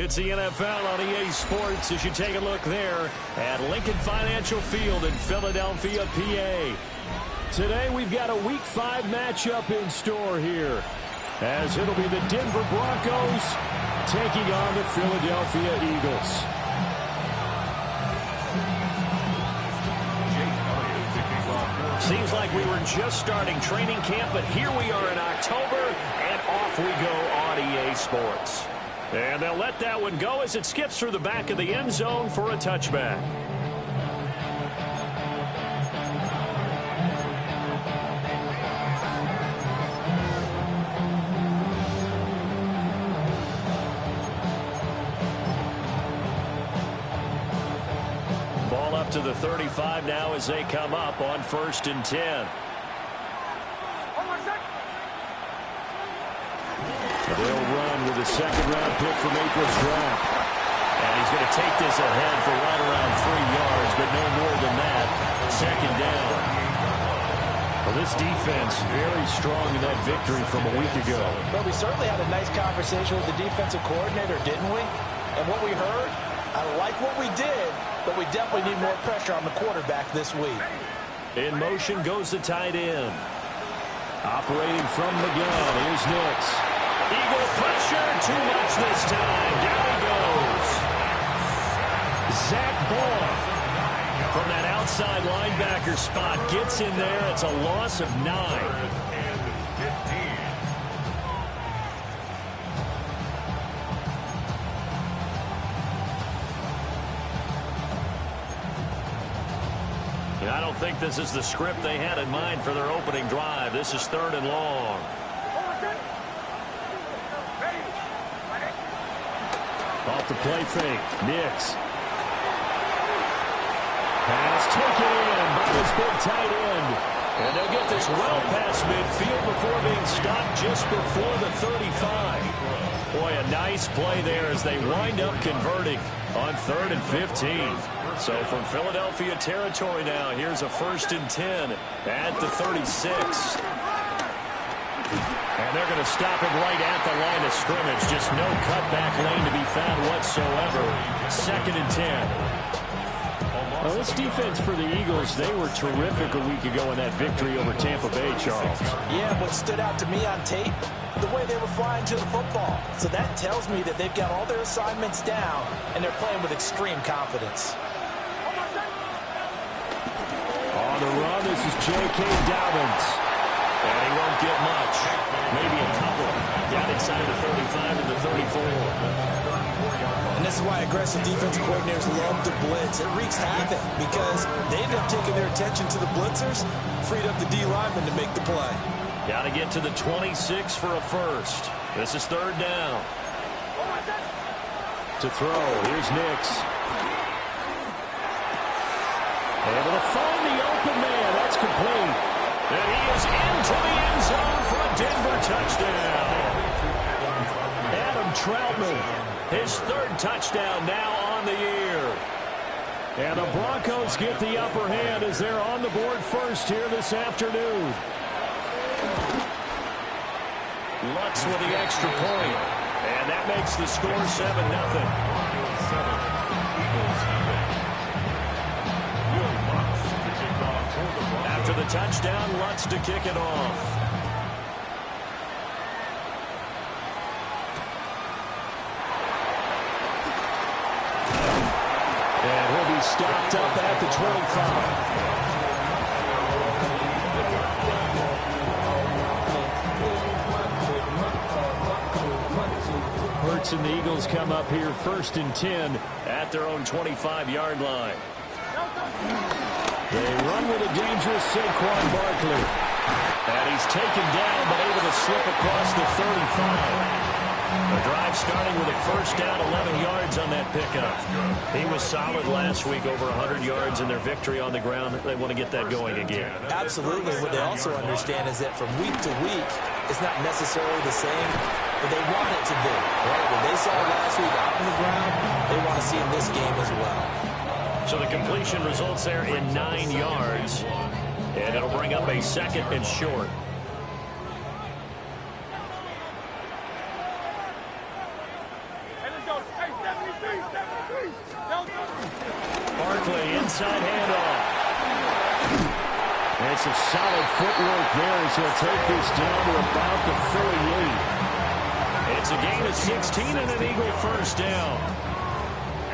It's the NFL on EA Sports as you take a look there at Lincoln Financial Field in Philadelphia, PA. Today we've got a Week 5 matchup in store here, as it'll be the Denver Broncos taking on the Philadelphia Eagles. Seems like we were just starting training camp, but here we are in October, and off we go on EA Sports. And they'll let that one go as it skips through the back of the end zone for a touchback. Ball up to the 35 now as they come up on 1st and 10. They'll run with a second-round pick from April's draft. And he's going to take this ahead for right around 3 yards, but no more than that. Second down. Well, this defense very strong in that victory from a week ago. Well, we certainly had a nice conversation with the defensive coordinator, didn't we? And what we heard, I like what we did, but we definitely need more pressure on the quarterback this week. In motion goes the tight end. Operating from the gun, here's Nix. Eagle pressure, too much this time. Down he goes. Zach Ball from that outside linebacker spot gets in there. It's a loss of 9. I don't think this is the script they had in mind for their opening drive. This is 3rd and long. Off the play fake, Nix. Pass taken in by this big tight end. And they'll get this well past midfield before being stopped just before the 35. Boy, a nice play there as they wind up converting on 3rd and 15. So from Philadelphia territory now, here's a 1st and 10 at the 36. And they're going to stop him right at the line of scrimmage. Just no cutback lane to be found whatsoever. 2nd and 10. Well, this defense for the Eagles, they were terrific a week ago in that victory over Tampa Bay, Charles. Yeah, what stood out to me on tape, the way they were flying to the football. So that tells me that they've got all their assignments down, and they're playing with extreme confidence. On the run, this is J.K. Dobbins. And he won't get much. Maybe a couple. Down inside the 35 to the 34. And this is why aggressive defensive coordinators love to blitz. It wreaks havoc because they end up taking their attention to the blitzers, freed up the D lineman to make the play. Got to get to the 26 for a first. This is 3rd down. To throw, here's Nix. Able to find the open man. That's complete. And he is into the end zone for a Denver touchdown. Adam Troutman, his 3rd touchdown now on the year. And the Broncos get the upper hand as they're on the board first here this afternoon. Lutz with the extra point. And that makes the score 7-0. After the touchdown, Lutz to kick it off. And he'll be stopped up at the 25. Hurts and the Eagles come up here 1st and 10 at their own 25-yard line. They run with a dangerous Saquon Barkley. And he's taken down but able to slip across the 35. The drive starting with a 1st down, 11 yards on that pickup. He was solid last week, over 100 yards in their victory on the ground. They want to get that going again. Absolutely. What they also understand is that from week to week, it's not necessarily the same, but they want it to be. Right? What they saw last week out on the ground, they want to see in this game as well. So the completion results there in 9 yards, and it'll bring up a 2nd and short. some solid footwork there as he'll take this down to about the 38. It's a gain of 16 and an Eagle first down.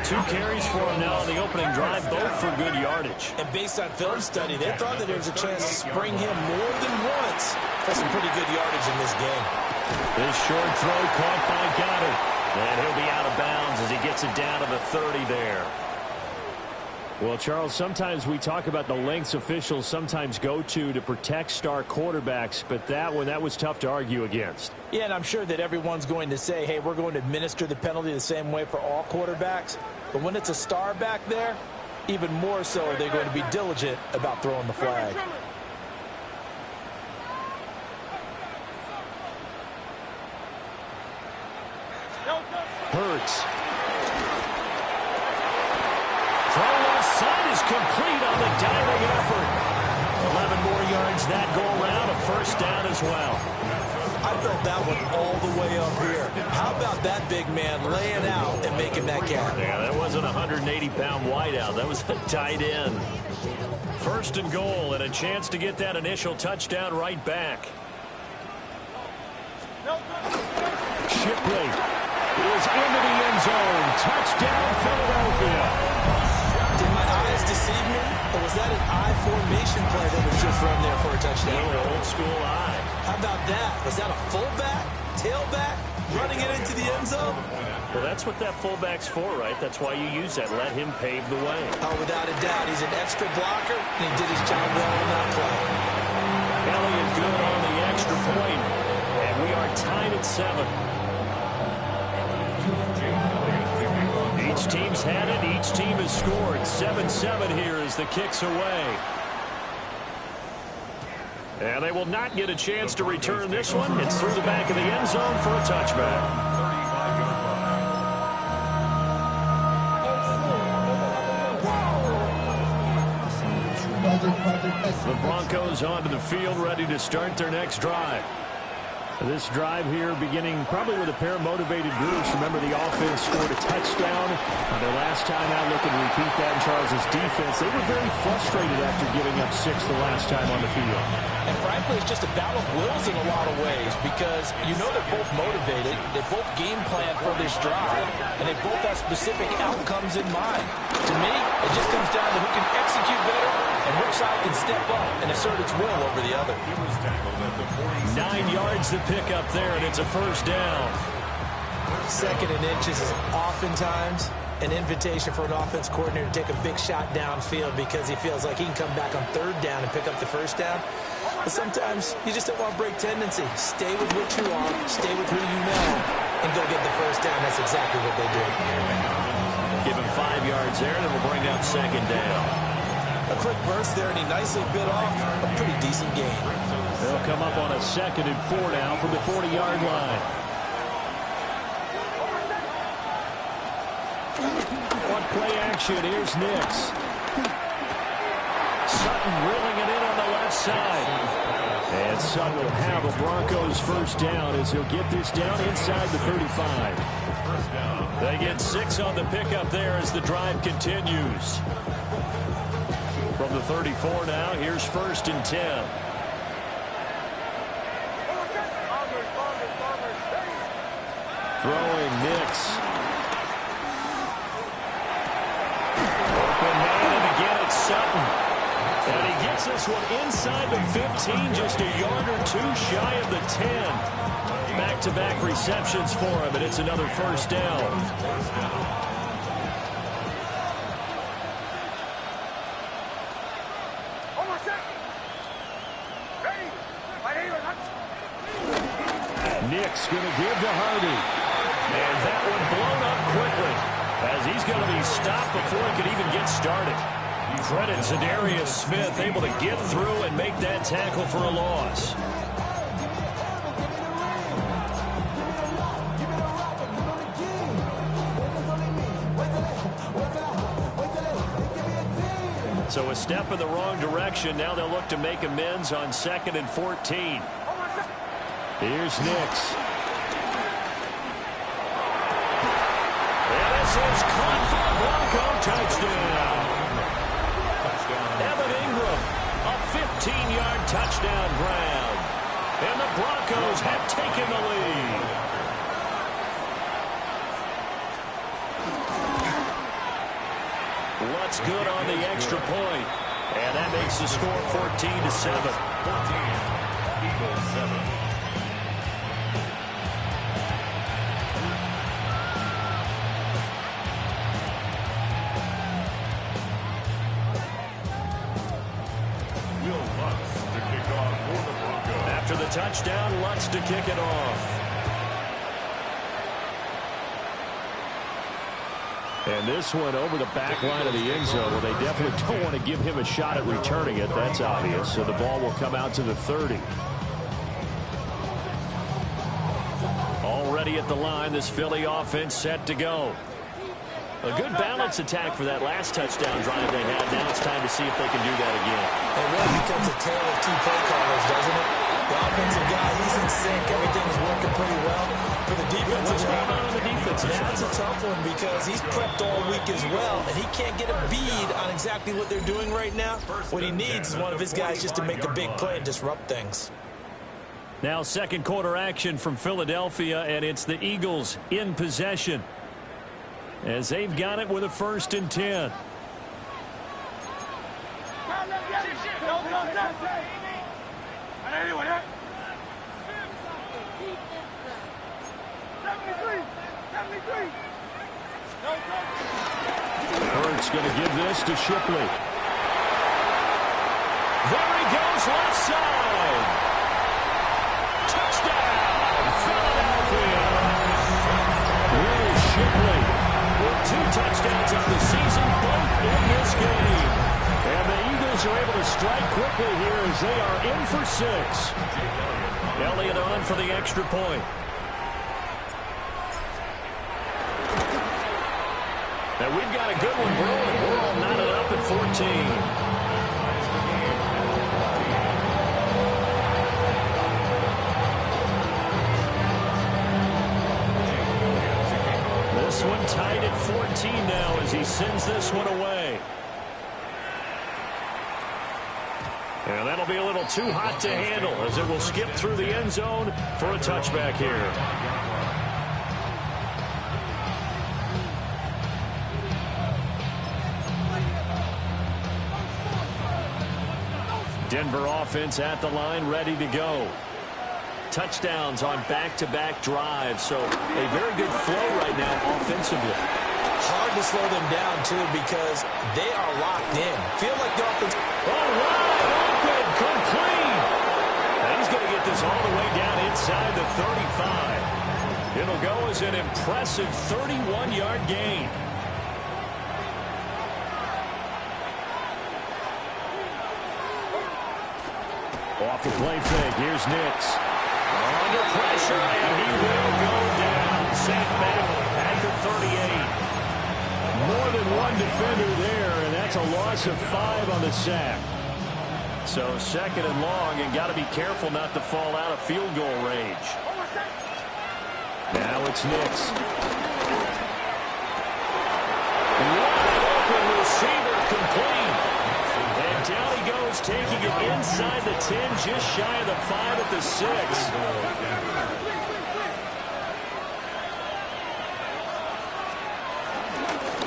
2 carries for him now on the opening drive, both for good yardage. And based on film study, they thought that there was a chance to spring him more than once for some pretty good yardage in this game. This short throw caught by Goddard. And he'll be out of bounds as he gets it down to the 30 there. Well, Charles, sometimes we talk about the lengths officials sometimes go to protect star quarterbacks, but that was tough to argue against. Yeah, and I'm sure that everyone's going to say, hey, we're going to administer the penalty the same way for all quarterbacks. But when it's a star back there, even more so are they going to be diligent about throwing the flag. Hurts. Throw left side is complete on the diving effort. 11 more yards that go around, a first down as well. I felt that one all the way up here. How about that big man laying out and making that catch? Yeah, that wasn't a 180-pound wideout. That was a tight end. First and goal, and a chance to get that initial touchdown right back. Shipley is into the end zone. Touchdown, Philadelphia. Did my eyes deceive me, or was that an I formation play that was just run there for a touchdown? No, old school eye. How about that? Was that a fullback, tailback, running it into the end zone? Well, that's what that fullback's for, right? That's why you use that. Let him pave the way. Oh, without a doubt. He's an extra blocker, and he did his job well on that play. Elliott good on the extra point, and we are tied at 7. Each team's had it. Each team has scored. 7-7 here as the kick's away. And they will not get a chance to return this one. It's through the back of the end zone for a touchback. The Broncos onto the field, ready to start their next drive. This drive here beginning probably with a pair of motivated groups. Remember, the offense scored a touchdown their last time out. Looking to repeat that in Charles's defense. They were very frustrated after giving up 6 the last time on the field. And frankly, it's just a battle of wills in a lot of ways because you know they're both motivated. They both game plan for this drive, and they both have specific outcomes in mind. To me, it just comes down to who can execute better and which side can step up and assert its will over the other. 9 yards to pick up there, and it's a first down. 2nd and inches is oftentimes an invitation for an offense coordinator to take a big shot downfield because he feels like he can come back on 3rd down and pick up the first down. But sometimes you just don't want to break tendency. Stay with what you are, stay with who you know, and go get the first down. That's exactly what they did. Give him 5 yards there, and it will bring down 2nd down. A quick burst there, and he nicely bit off a pretty decent gain. They'll come up on a 2nd and 4 now from the 40-yard line. On play action, here's Nix. Sutton reeling it in on the left side. And Sutton will have a Broncos first down as he'll get this down inside the 35. They get 6 on the pickup there as the drive continues. From the 34 now, here's 1st and 10. Throwing Nix. Open man, and again it's Sutton. And he gets this one inside the 15, just a yard or 2 shy of the 10. Back-to-back receptions for him, and it's another first down. Nick's going to give to Hardy. And that one blown up quickly as he's going to be stopped before he could even get started. Credit Zadarius Smith able to get through and make that tackle for a loss. So a step in the wrong direction. Now they'll look to make amends on 2nd and 14. Here's Nix. And this is caught for a Bronco touchdown. Evan Ingram, a 15-yard touchdown ground. And the Broncos have taken the lead. What's good on the extra point? And that makes the score 14-7. 14, Eagles 7. After the touchdown, Lutz to kick it off. And this one over the back line of the end zone. Well, they definitely don't want to give him a shot at returning it. That's obvious. So the ball will come out to the 30. Already at the line, this Philly offense set to go. A good balance attack for that last touchdown drive they had. Now it's time to see if they can do that again. It really becomes a tale of two play callers, doesn't it? The offensive guy, he's in sync. Everything's working pretty well. For the defensive guy, on the defensive side? That's a tough one because he's prepped all week as well, and he can't get a bead on exactly what they're doing right now. What he needs is one of his guys just to make a big play and disrupt things. Now second quarter action from Philadelphia, and it's the Eagles in possession as they've got it with a 1st and 10. Hurts going to give this to Shipley. There he goes, left side. Touchdown, Philadelphia. Will Shipley with 2 touchdowns on the season, both in this game. And the Eagles are able to strike quickly here as they are in for 6. Elliott on for the extra point. Now we've got a good one brewing. We're all knotted up at 14. This one tied at 14 now as he sends this one away. And that'll be a little too hot to handle as it will skip through the end zone for a touchback here. Denver offense at the line, ready to go. Touchdowns on back-to-back drives, so a very good flow right now offensively. Hard to slow them down, too, because they are locked in. Feel like the offense... Oh, wide open, complete. And he's going to get this all the way down inside the 35. It'll go as an impressive 31-yard gain. Off the play fake, here's Nix. Under pressure, and he will go down. Sacked back at the 38. More than one defender there, and that's a loss of 5 on the sack. So 2nd and long, and got to be careful not to fall out of field goal range. Now it's Nix. Wide open receiver, complete. And down he goes, taking it inside the 10, just shy of the 5 at the 6.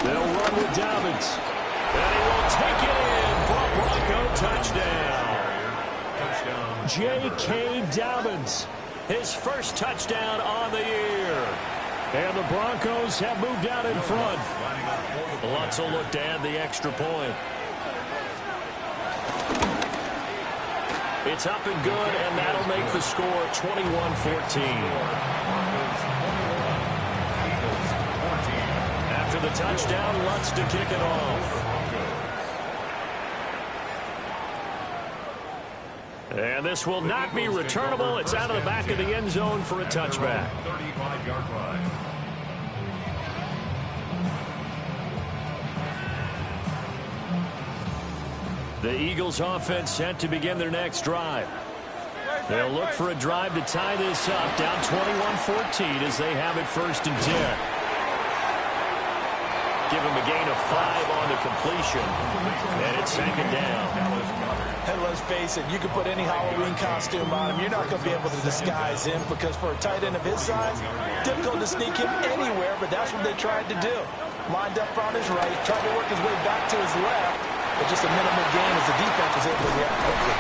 They'll run with Dobbins. And he will take it in for a Bronco touchdown. J.K. Dobbins, his first touchdown on the year. And the Broncos have moved out in front. Lutz will look to add the extra point. It's up and good, and that'll make the score 21-14. After the touchdown, Lutz to kick it off. And this will not be returnable. It's out of the back of the end zone for a touchback. 35-yard line. The Eagles offense set to begin their next drive. They'll look for a drive to tie this up, down 21-14 as they have it 1st and 10. Give him a gain of 5 on the completion, and it's 2nd down. And let's face it, you can put any Halloween costume on him. You're not going to be able to disguise him because for a tight end of his size, difficult to sneak him anywhere, but that's what they tried to do. Lined up on his right, tried to work his way back to his left, but just a minimal gain as the defense was able to react quickly.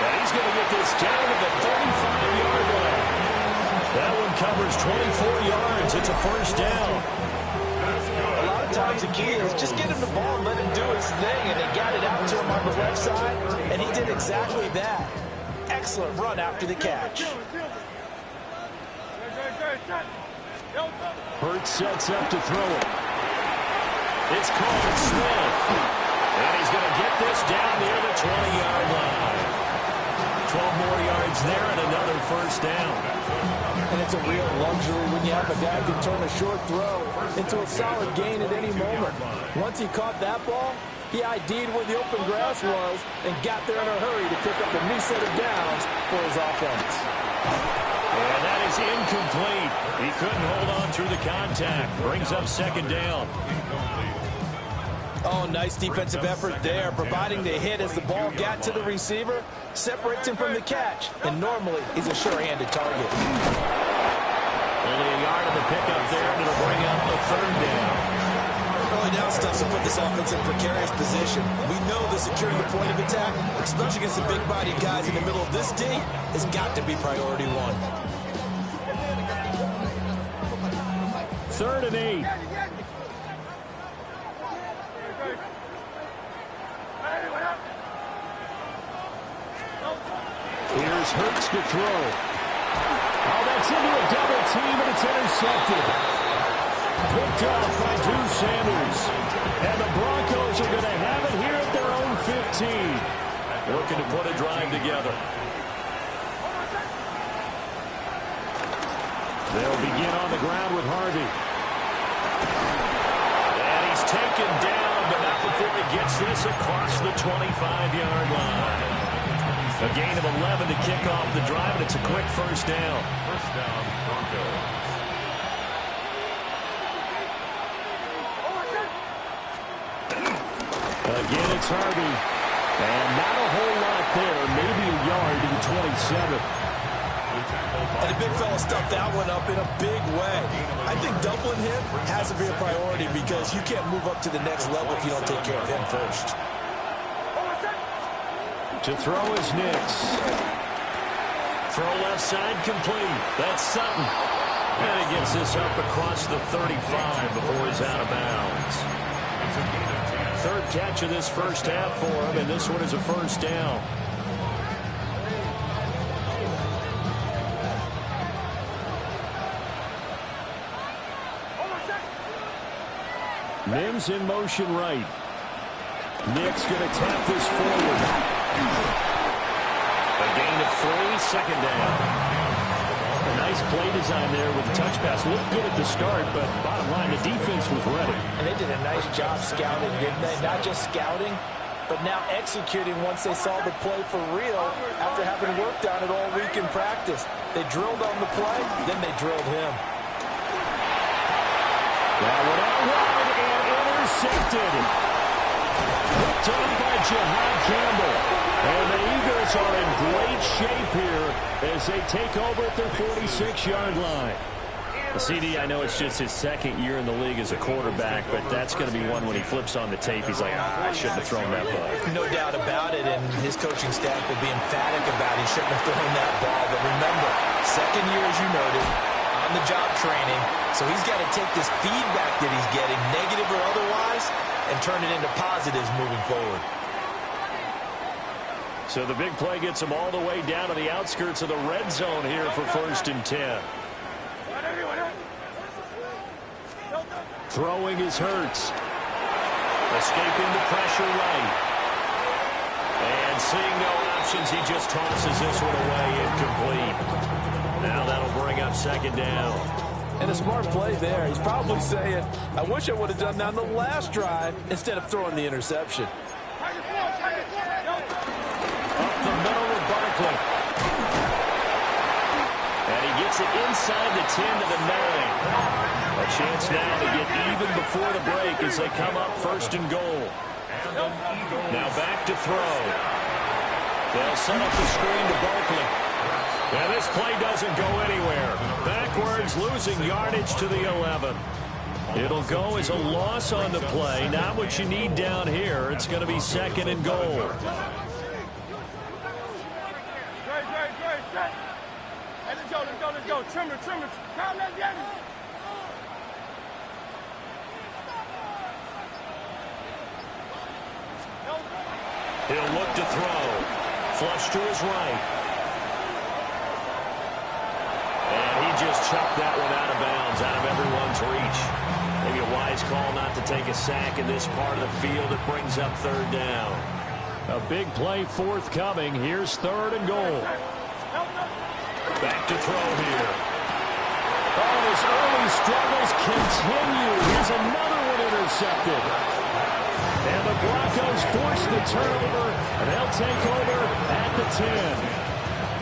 And he's going to get this down to the 35-yard line. That one covers 24 yards. It's a first down. A lot of times the key is just get him the ball and let him do his thing, and they got it out to him on the left side, and he did exactly that. Excellent run after the catch. Hurts sets up to throw it. It's called Smith. And he's going to get this down near the 20-yard line. 12 more yards there and another first down. And it's a real luxury when you have a guy who can turn a short throw into a solid gain at any moment. Once he caught that ball, he ID'd where the open grass was and got there in a hurry to pick up a new set of downs for his offense. And that is incomplete. He couldn't hold on through the contact. Brings up second down. Oh, nice defensive effort there, providing the hit as the ball got to the receiver, separates him from the catch, and normally he's a sure-handed target. Only a yard of the pickup there, and it'll bring up the third down. Early down stuff to put this offense in precarious position. We know that securing the point of attack, especially against the big-bodied guys in the middle of this D, has got to be priority one. 3rd and 8. Here's Hurts to throw. Oh, that's into a double team, and it's intercepted. Picked off by Drew Sanders. And the Broncos are going to have it here at their own 15. Looking to put a drive together. They'll begin on the ground with Harvey. And he's taken down, but not before he gets this across the 25-yard line. A gain of 11 to kick off the drive, and it's a quick first down. First down, Broncos. Again, it's Harvey. And not a whole lot there. Maybe a yard to the 27. And the big fella stuffed that one up in a big way. I think doubling him has to be a priority because you can't move up to the next level if you don't take care of him first. To throw is Nix. Throw left side complete. That's Sutton. And he gets this up across the 35 before he's out of bounds. 3rd catch of this first half for him, and this one is a first down. Mims in motion right. Nick's going to tap this forward. A gain of 3, second down. A nice play design there with the touch pass. Looked good at the start, but bottom line, the defense was ready. And they did a nice job scouting, didn't they? Not just scouting, but now executing once they saw the play for real after having worked on it all week in practice. They drilled on the play, then they drilled him. That one out wide and intercepted. Picked on by Jihad Campbell. And the Eagles are in great shape here as they take over at their 46-yard line. CD, I know it's just his 2nd year in the league as a quarterback, but that's going to be one when he flips on the tape. He's like, I shouldn't have thrown that ball. No doubt about it, and his coaching staff will be emphatic about he shouldn't have thrown that ball. But remember, 2nd year, as you noted, on-the-job training, so he's got to take this feedback that he's getting, negative or otherwise, and turn it into positives moving forward. So the big play gets him all the way down to the outskirts of the red zone here for 1st and 10. Throwing is Hurts. Escaping the pressure right. And seeing no options, he just tosses this one away incomplete. Now that'll bring up second down. And a smart play there. He's probably saying, I wish I would have done that on the last drive instead of throwing the interception. Up the middle with Barkley. And he gets it inside the 10 to the 9. A chance now to get even before the break as they come up 1st and goal. Now back to throw. They'll set up the screen to Barkley. And this play doesn't go anywhere. Backwards, losing yardage to the 11. It'll go as a loss on the play. Not what you need down here. It's going to be 2nd and goal. Let's go. Trimmer. Come, let's get it. He'll look to throw. Flush to his right. And he just chucked that one out of bounds, out of everyone's reach. Maybe a wise call not to take a sack in this part of the field. It brings up 3rd down. A big play forthcoming. Here's 3rd and goal. Back to throw here. Oh, his early struggles continue. Here's another one intercepted. And the Broncos force the turnover, and they'll take over at the 10.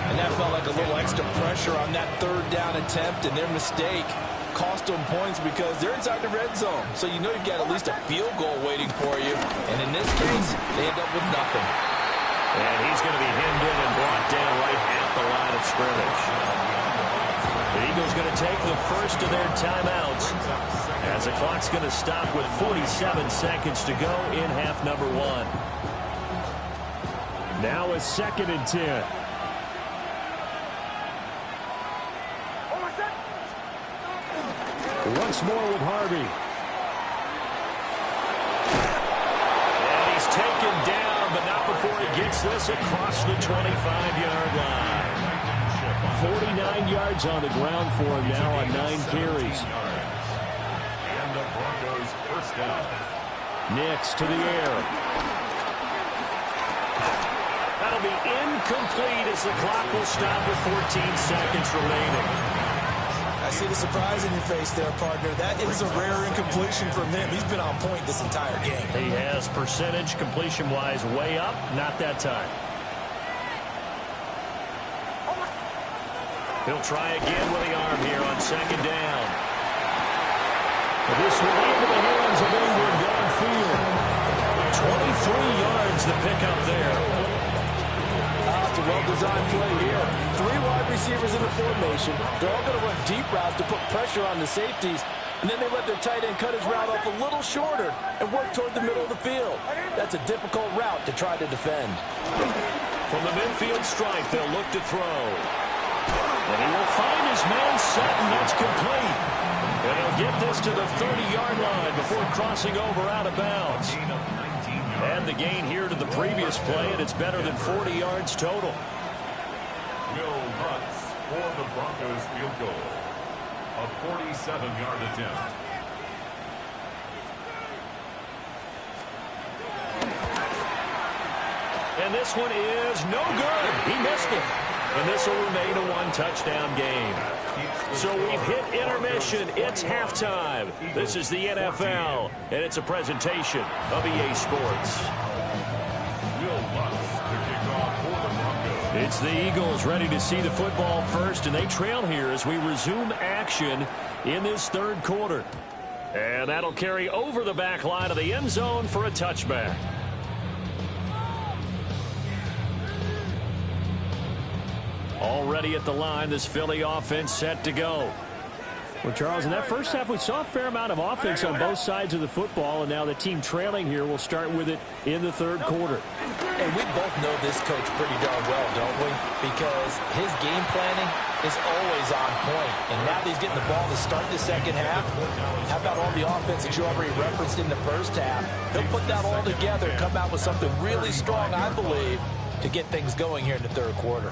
And that felt like a little extra pressure on that 3rd down attempt, and their mistake cost them points because they're inside the red zone. So you know you've got at least a field goal waiting for you. And in this case, they end up with nothing. And he's going to be hemmed in and brought down right at the line of scrimmage. The Eagles going to take the first of their timeouts as the clock's going to stop with 47 seconds to go in half number 1. Now a 2nd and 10. Once more with Harvey. And he's taken down, but not before he gets this across the 25-yard line. 49 yards on the ground for him now on 9 carries. And the Broncos first down. Nix to the air. That'll be incomplete as the clock will stop with 14 seconds remaining. I see the surprise in your face there, partner. That is a rare incompletion from him. He's been on point this entire game. He has percentage completion-wise way up. Not that time. He'll try again with the arm here on 2nd down. This will into the hands of Ingram downfield. 23 yards the pickup there. It's a well-designed play here. 3 wide receivers in the formation. They're all going to run deep routes to put pressure on the safeties. And then they let their tight end cut his route off a little shorter and work toward the middle of the field. That's a difficult route to try to defend. From the midfield stripe, they'll look to throw. And he will find his man Sutton. That's complete. And he'll get this to the 30-yard line before crossing over out of bounds. And the gain here to the previous play, and it's better than 40 yards total. Will Lutz for the Broncos field goal. A 47-yard attempt. And this one is no good. He missed it. And this will remain a 1-touchdown game. So we've hit intermission. It's halftime. This is the NFL, and it's a presentation of EA Sports. Will Lutz to kick off for the Broncos. It's the Eagles ready to see the football first, and they trail here as we resume action in this 3rd quarter. And that'll carry over the back line of the end zone for a touchback. Already at the line, this Philly offense set to go. Well, Charles, in that first half, we saw a fair amount of offense on both sides of the football, and now the team trailing here will start with it in the 3rd quarter. And we both know this coach pretty darn well, don't we? Because his game planning is always on point. And now that he's getting the ball to start the 2nd half, how about all the offense that you already referenced in the first half? He'll put that all together and come out with something really strong, I believe, to get things going here in the 3rd quarter.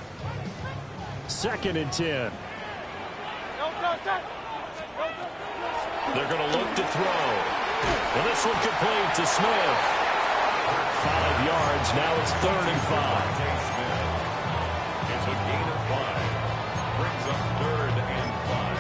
2nd and 10. They're going to look to throw. And this one complete to Smith. 5 yards. Now it's 3rd and 5. It's a gain of 5. Brings up 3rd and 5.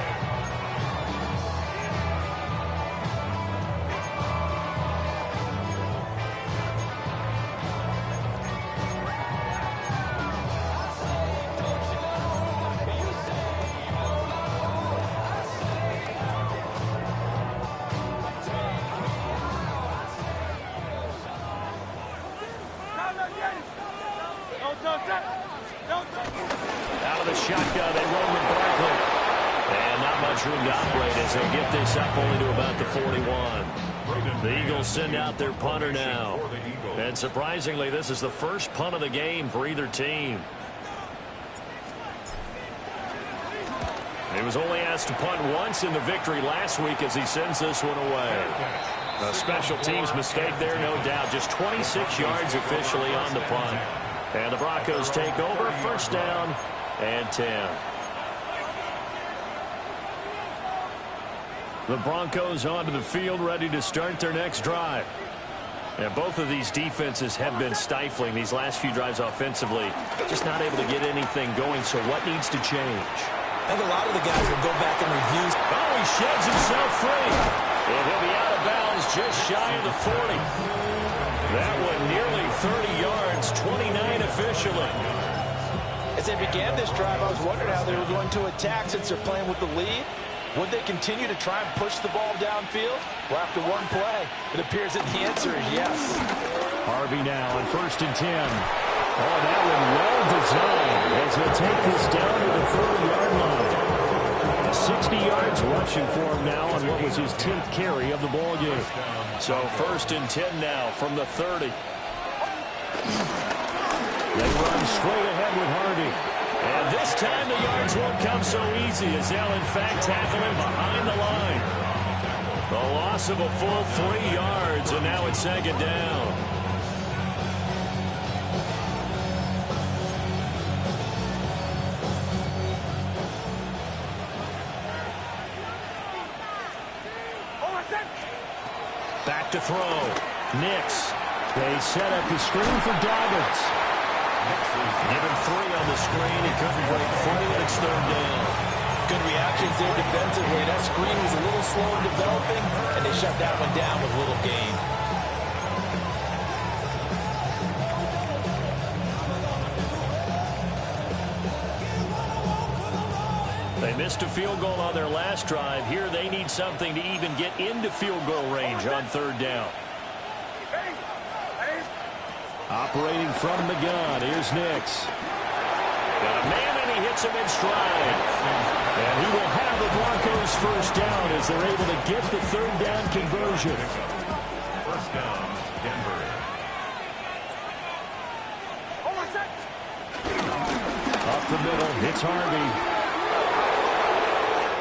the shotgun. They roll with Barkley. And not much room to operate as they get this up only to about the 41. The Eagles send out their punter now. And surprisingly, this is the first punt of the game for either team. He was only asked to punt once in the victory last week as he sends this one away. A special teams mistake there, no doubt. Just 26 yards officially on the punt. And the Broncos take over, first down and 10. The Broncos onto the field, ready to start their next drive. And both of these defenses have been stifling these last few drives offensively. Just not able to get anything going, so what needs to change? I think a lot of the guys will go back and review. Oh, he sheds himself free. And he'll be out of bounds just shy of the 40. That one nearly 30 yards, 29 officially. As they began this drive, I was wondering how they were going to attack since they're playing with the lead. Would they continue to try and push the ball downfield? Well, after one play, it appears that the answer is yes. Harvey now on 1st and 10. Oh, that one well designed as he'll take this down to the 30-yard line. 60 yards rushing for him now on what was his 10th carry of the ball game. So 1st and 10 now from the 30. They run straight ahead with Harvey. And this time the yards won't come so easy as they'll in fact tackle him behind the line. The loss of a full 3 yards, and now it's 2nd down. Back to throw. Nix. They set up the screen for Dobbins. Give him 3 on the screen. He couldn't break free, and it's 3rd down. Good reactions there defensively. That screen was a little slow in developing, and they shut that one down with little gain. They missed a field goal on their last drive. Here they need something to even get into field goal range on 3rd down. Operating from the gun, here's Nix. Got a man, and he hits him in stride. And he will have the Broncos first down as they're able to get the 3rd down conversion. First down, Denver. Up the middle, it's Harvey.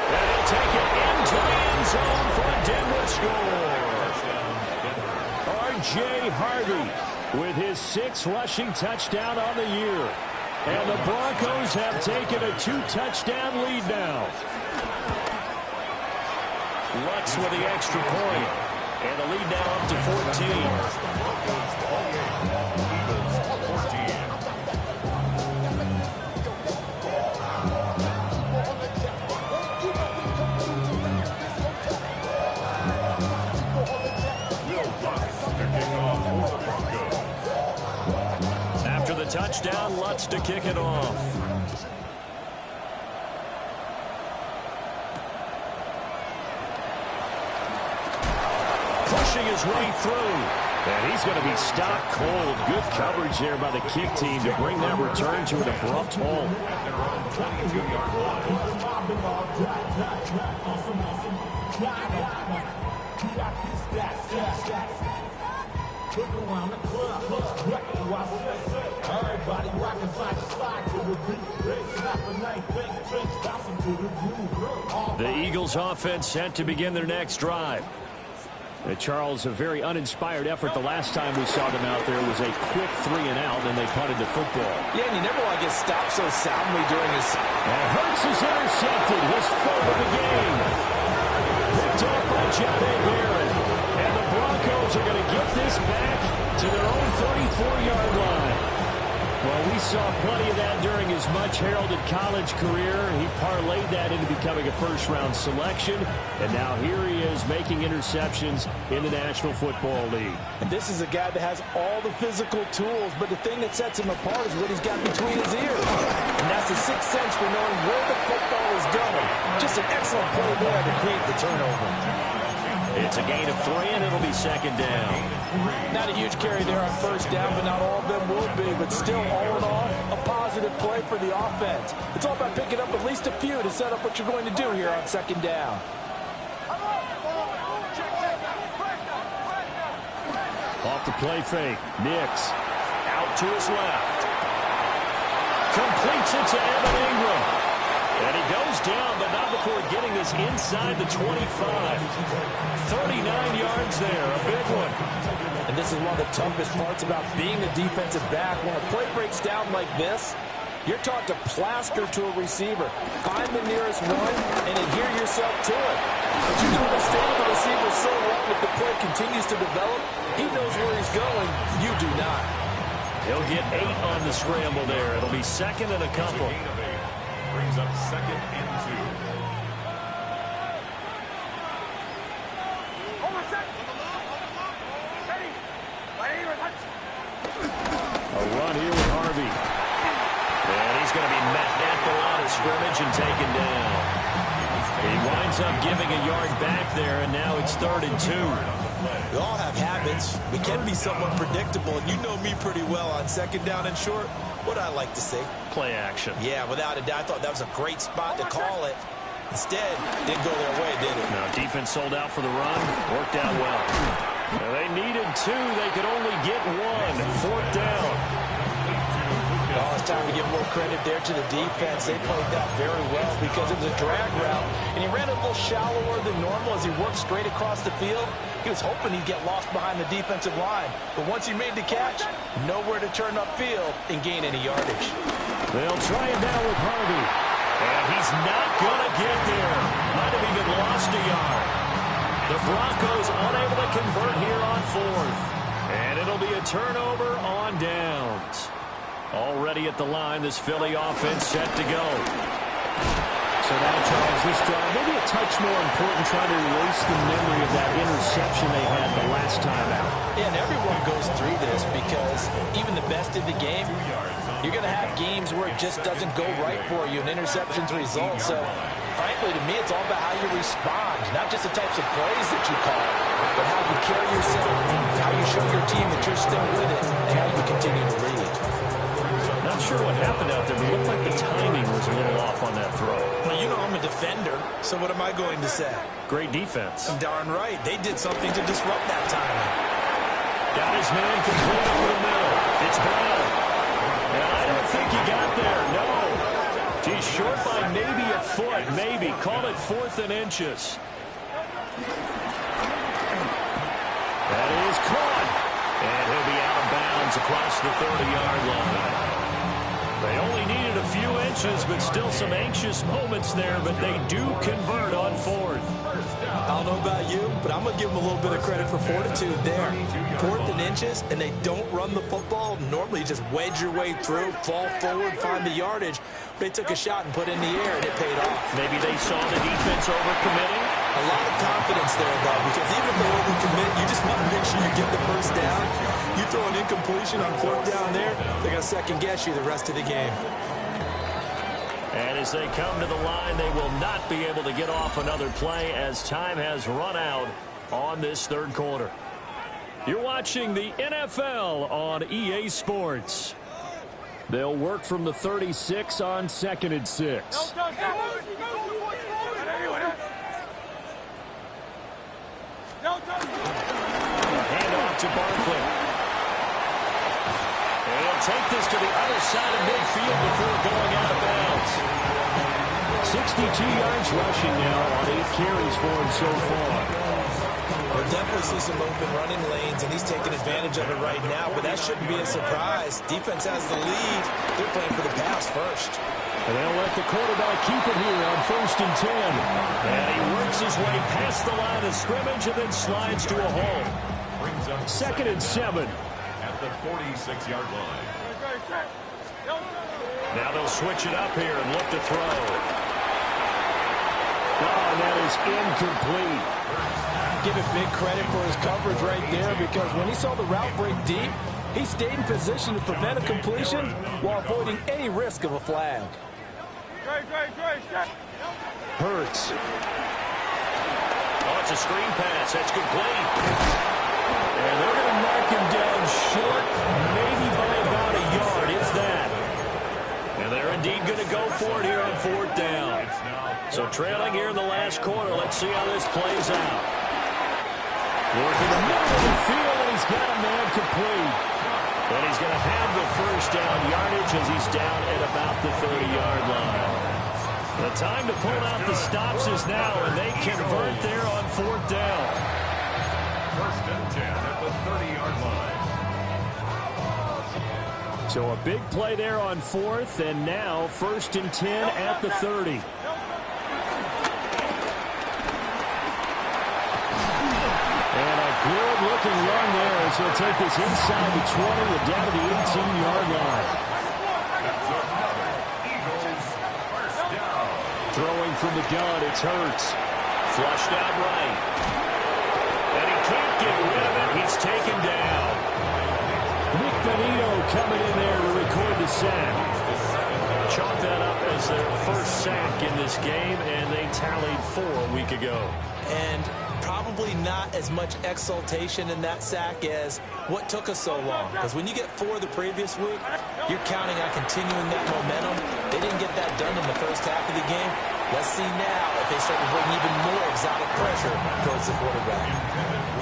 And he'll take it into the end zone for a Denver score. R.J. Harvey with his 6th rushing touchdown on the year. And the Broncos have taken a 2-touchdown lead now. Lutz with the extra point. And the lead now up to 14. After the touchdown, Lutz to kick it off. Pushing his way through. And he's going to be stopped cold. Good coverage there by the kick team to bring that return to an abrupt halt. The Eagles offense set to begin their next drive. Charles, a very uninspired effort the last time we saw them out there was a quick 3 and out, and they punted the football. Yeah, and you never want to get stopped so soundly during this. And Hurts is intercepted. His 4th of the game. Picked up by Johnny Barron. And the Broncos are going to get this back to their own 34-yard line. Well, we saw plenty of that during his much-heralded college career. He parlayed that into becoming a first-round selection. And now here he is making interceptions in the National Football League. And this is a guy that has all the physical tools, but the thing that sets him apart is what he's got between his ears. And that's the sixth sense for knowing where the football is going. Just an excellent play there to create the turnover. It's a gain of 3, and it'll be second down. Not a huge carry there on first down, but not all of them will be. But still, all in all, a positive play for the offense. It's all about picking up at least a few to set up what you're going to do here on second down. Off the play fake. Nix out to his left. Completes it to Evan Ingram. And he goes down, but not before getting this inside the 25. 39 yards there, a big one. And this is one of the toughest parts about being a defensive back. When a play breaks down like this, you're taught to plaster to a receiver. Find the nearest one and adhere yourself to it. But you don't understand the receiver so long that the play continues to develop. He knows where he's going. You do not. He'll get 8 on the scramble there. It'll be second and a couple. Brings up second and 2. A run here with Harvey. And he's going to be met at the line of scrimmage and taken down. He winds up giving a yard back there, and now it's 3rd and 2. We all have habits. We can be somewhat predictable, and you know me pretty well on second down and short. What I like to say? Play action. Yeah, without a doubt. I thought that was a great spot to call it. Instead, didn't go their way, did it? No, defense sold out for the run. Worked out well. Now, they needed 2. They could only get 1. 4th down. Oh, it's time to give more credit there to the defense. They played that very well because it was a drag route, and he ran a little shallower than normal as he worked straight across the field. He was hoping he'd get lost behind the defensive line, but once he made the catch, nowhere to turn upfield and gain any yardage. They'll try it now with Harvey, and he's not going to get there. Might have even lost a yard. The Broncos unable to convert here on 4th, and it'll be a turnover on downs. Already at the line, this Philly offense set to go. So now, Charles, this drive, maybe a touch more important, trying to erase the memory of that interception they had the last time out. Yeah, and everyone goes through this because even the best in the game, you're going to have games where it just doesn't go right for you, and interceptions result. So, frankly, to me, it's all about how you respond, not just the types of plays that you call, but how you carry yourself, how you show your team that you're still with it, and how you continue to lead. Not sure what happened out there, but it looked like the timing was a little off on that throw. Well, you know I'm a defender, so what am I going to say? Great defense. Darn right. They did something to disrupt that timing. Got his man complete over the middle. It's Brown. And I don't think he got there. No. He's short by maybe a foot. Maybe. Call it 4th and inches. That is caught. And he'll be out of bounds across the 30-yard line. They only needed a few inches, but still some anxious moments there, but they do convert on 4th. I don't know about you, but I'm going to give them a little bit of credit for fortitude there. 4th and inches, and they don't run the football. Normally, you just wedge your way through, fall forward, find the yardage. They took a shot and put it in the air, and it paid off. Maybe they saw the defense overcommitting. A lot of confidence there, though, because even if they overcommit, you just want to make sure you get the first down. You throw an incompletion on 4th down there, they're going to second-guess you the rest of the game. And as they come to the line, they will not be able to get off another play as time has run out on this 3rd quarter. You're watching the NFL on EA Sports. They'll work from the 36 on 2nd and 6. Handoff to Barkley. And he'll take this to the other side of midfield before going out of bounds. 62 yards rushing now on 8 carries for him so far. We'll definitely see some open running lanes, and he's taking advantage of it right now, but that shouldn't be a surprise. Defense has the lead. They're playing for the pass first. And they'll let the quarterback keep it here on 1st and 10. And he works his way past the line of scrimmage and then slides to a hole. 2nd and 7. At the 46-yard line. Now they'll switch it up here and look to throw. Oh, that is incomplete. Give it big credit for his coverage right there, because when he saw the route break deep, he stayed in position to prevent a completion while avoiding any risk of a flag. Hurts. Oh, it's a screen pass. That's complete. And they're going to mark him down short, maybe by about a yard, if that. And they're indeed going to go for it here on 4th down. So trailing here in the last quarter. Let's see how this plays out. Working the middle of the field, and he's got a man complete. And he's going to have the first down yardage as he's down at about the 30-yard line. The time to pull out the stops is now, and they convert there on 4th down. 1st and 10 at the 30-yard line. So a big play there on 4th, and now 1st and 10 at the 30. And a good-looking run there as he'll take this inside the 20 and down to the 18-yard line. Throwing from the gun, it's Hurts. Flushed out right. And he can't get rid of it. He's taken down. Nick Bonito coming in there to record the sack. Chalk that up as their first sack in this game, and they tallied 4 a week ago. And probably not as much exultation in that sack as what took us so long. Because when you get 4 the previous week, you're counting on continuing that momentum. They didn't get that done in the first half of the game. Let's see now if they start to bring even more exotic pressure towards the quarterback.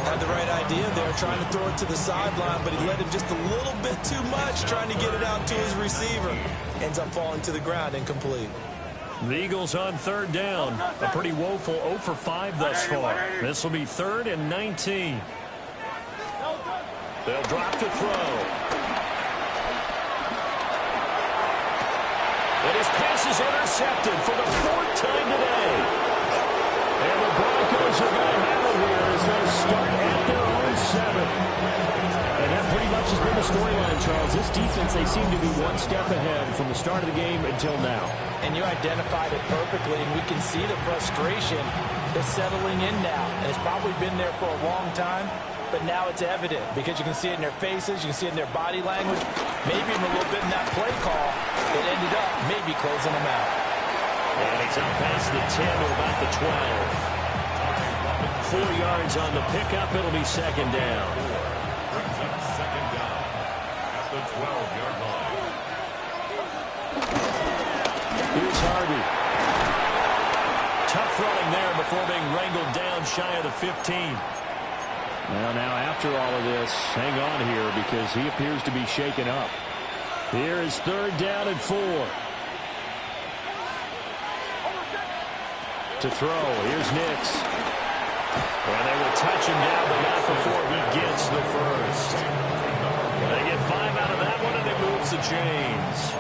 Had the right idea there, trying to throw it to the sideline, but he led him just a little bit too much, trying to get it out to his receiver. Ends up falling to the ground, incomplete. The Eagles on 3rd down. A pretty woeful 0 for 5 thus far. This will be 3rd and 19. They'll drop to throw. And his pass is intercepted for the 4th time today. And the Broncos are going to have it here as they start at their own 7. And that pretty much has been the storyline, Charles. This defense, they seem to be one step ahead from the start of the game until now. And you identified it perfectly, and we can see the frustration that's settling in now. And it's probably been there for a long time, but now it's evident because you can see it in their faces, you can see it in their body language, maybe even a little bit in that play call that ended up maybe closing them out. And he's out past the 10 to about the 12. 4 yards on the pickup. It'll be 2nd down. Brings up 2nd down at the 12-yard line. Here's Harvey. Tough running there before being wrangled down shy of the 15. Well, now after all of this, hang on here because he appears to be shaken up. Here is 3rd down and 4. To throw, here's Nix. And they will touch him down, but not before he gets the first. They get 5 out of that one, and it moves the chains.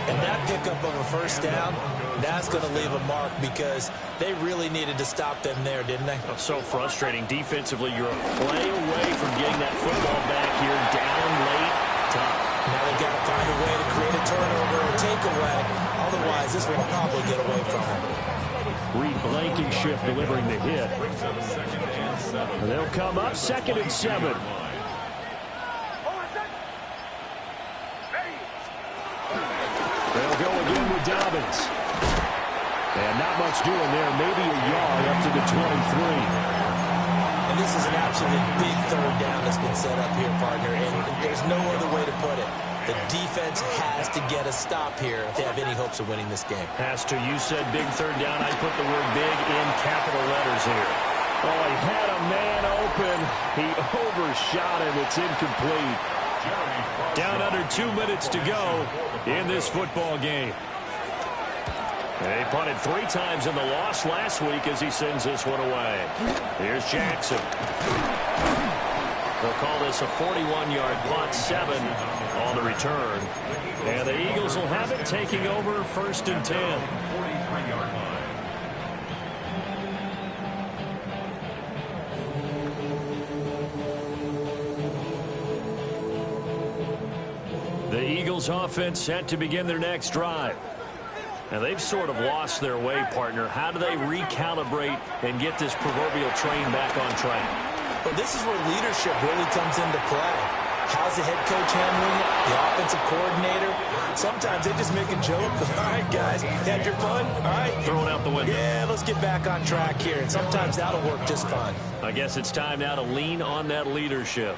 And that pickup of a 1st down, that's going to leave a mark because they really needed to stop them there, didn't they? So frustrating. Defensively, you're a play away from getting that football back here down late. Tough. Now they've got to find a way to create a turnover or takeaway. Otherwise, this one will probably get away from them. Reed Blankenship delivering the hit. And they'll come up 2nd and 7. They'll go again with Dobbins. And not much doing there. Maybe a yard up to the 23. And this is an absolutely big 3rd down that's been set up here, partner. And there's no other way to put it. The defense has to get a stop here if they have any hopes of winning this game. Has to. You said big 3rd down. I put the word big in capital letters here. Oh, he had a man open. He overshot him. It's incomplete. Down under 2 minutes to go in this football game. They punted 3 times in the loss last week as he sends this one away. Here's Jackson. They'll call this a 41-yard punt, 7 on the return. And the Eagles will have it taking over 1st and 10. 43-yard line. The Eagles offense set to begin their next drive. And they've sort of lost their way, partner. How do they recalibrate and get this proverbial train back on track? Well, this is where leadership really comes into play. How's the head coach handling it? The offensive coordinator? Sometimes they just make a joke. All right, guys, had your fun? All right. Throw it out the window. Yeah, let's get back on track here. And sometimes that'll work just fine. I guess it's time now to lean on that leadership.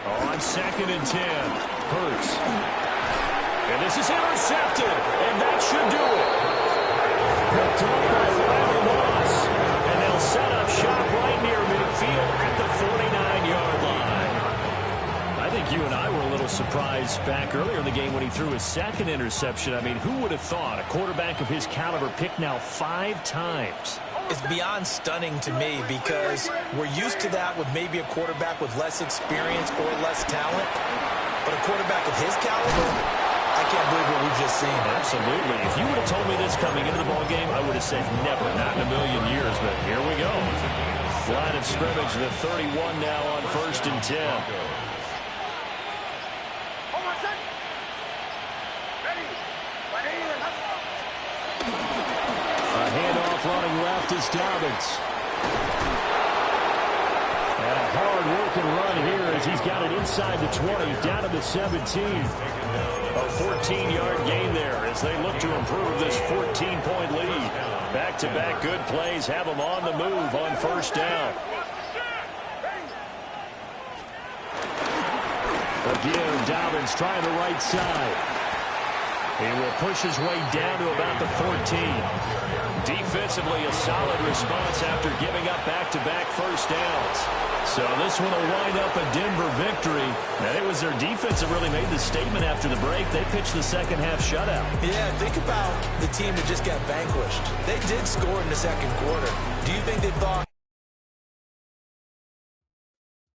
On 2nd and 10, Hurts. And this is intercepted, and that should do it. Picked up by Riley Moss, and they'll set up shop right near midfield at the 49-yard line. I think you and I were a little surprised back earlier in the game when he threw his 2nd interception. I mean, who would have thought a quarterback of his caliber picked now 5 times? It's beyond stunning to me because we're used to that with maybe a quarterback with less experience or less talent. But a quarterback of his caliber, I can't believe what we've just seen. Absolutely. If you would have told me this coming into the ballgame, I would have said never, not in a million years. But here we go. Line of scrimmage, the 31 now on 1st and 10. Running left is Dobbins. And a hard-working run here as he's got it inside the 20, down to the 17. A 14-yard gain there as they look to improve this 14-point lead. Back-to-back good plays have them on the move on 1st down. Again, Dobbins trying the right side. He will push his way down to about the 14. Defensively, a solid response after giving up back-to-back 1st downs. So this one will wind up a Denver victory. And it was their defense that really made the statement after the break. They pitched the second half shutout. Yeah, think about the team that just got vanquished. They did score in the 2nd quarter. Do you think they thought